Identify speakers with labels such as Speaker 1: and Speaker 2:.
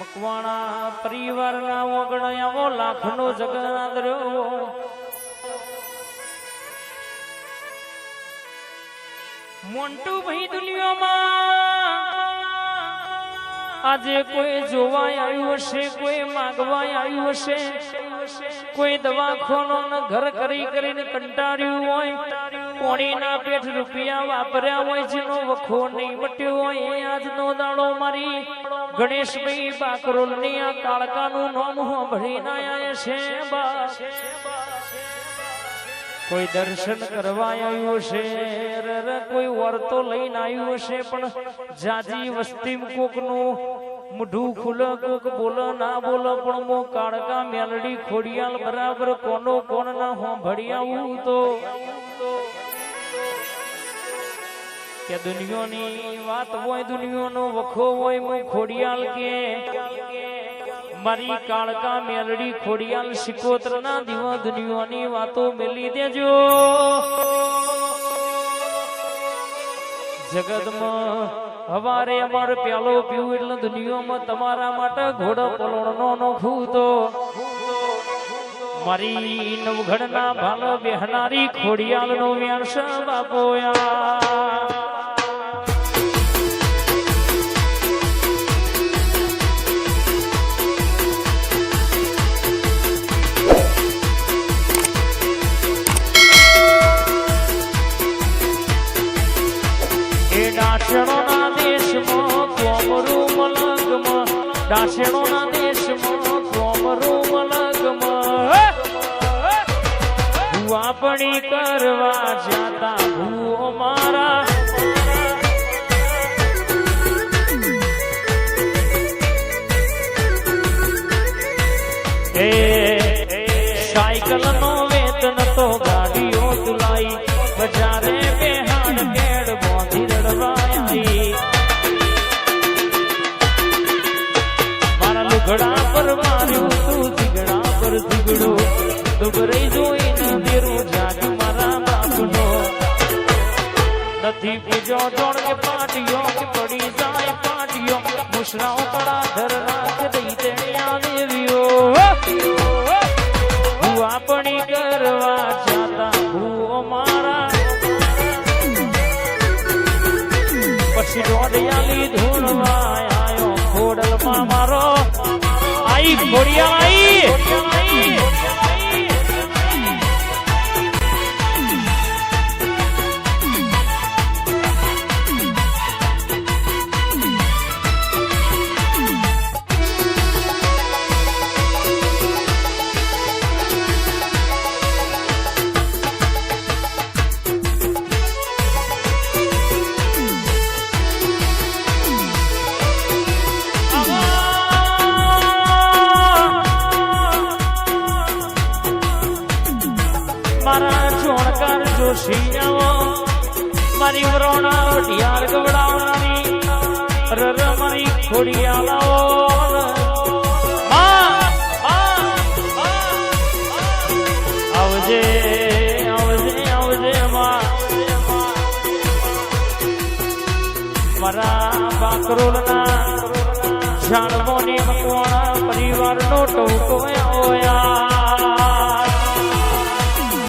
Speaker 1: મકવાણા પરિવારના ઓગણ્યાવો લાખનો જગન્નાથ રહ્યો મોન્ટુ ભાઈ દુનિયામાં આજે કોઈ જોવા આવ્યું હશે, કોઈ માગવા આવ્યું હશે, કોઈ દવાખાનો ઘર કરી કરીને કંટાળ્યું હોય, કોણીના પેટ રૂપિયા વાપર્યા હોય, જેનો વખો નહીં મટ્યો હોય, એ આજનો દાડો મારી ગણેશભાઈ બાકરોલની આ કાળકાનું નામ સાંભળીને આવ્યા છે. કોઈ દર્શન કરવા આવ્યું હશે, કોઈ વર્તો લઈને આવ્યું હશે, પણ જાજી વસ્તી કોકનું મોઢું ખુલે, કોક બોલે ના બોલે, પણ મો કાળકા મેલડી ખોડિયાલ બરાબર કોનો કોણ ના સાંભળી આવું તો કે દુનિયાની વાત હોય, દુનિયાનો વખો હોય, મો ખોડિયાલ કે મારી કાળકા મેલડી ખોડિયાલ શિકોત્ર ના દીવા દુનિયાની વાતો મેલી દેજો. જગતમાં હવારે અમારે પ્યાલો પીવું એટલે દુનિયામાં તમારા માટે ઘોડો પલોણનો નોખું તો મારી નવઘડના ભાલો બેહનારી ખોડિયાલ નો વ્યાસ બાપોયા. ડાસણોના દેશમાં કોમરું મલગમાં, ડાસણોના દેશમાં કોમરું મલગમાં ભૂઆપણી કરવા જાતા ભૂઓ મારા સાયકલ નો વેતન તો ગાડીઓ તુલાઈ બજારે બેહાડ કેડ બોધી મારા લુગડા પર માર્યું તું દીગડા પર દીગડો દુબરાઈ જોઈને દેરું જાગ મારા બાપનો નથી બીજો જોડ કે પાટીઓ કે પડી જાય પાટીઓ મુસરાઓ તળા ધર રાખ દઈ તેણ્યા દેવીઓ ભૂઆપણી કરવા જાતા ભૂઓ મારા પછી દોડિયાલી ધૂળવા આયો ખોડલમાં મારો આઈ ખોડિયા આઈ. મારા ચોણકાર જોશી આવો મારી વરોણા વઢિયાર ગવડાવનારી રર મારી ખોડિયાલ આવો આવજે આવજે આવજે મારા બાકરોલના જાણવોની મકવાણા પરિવારનો ટોકો ઓયા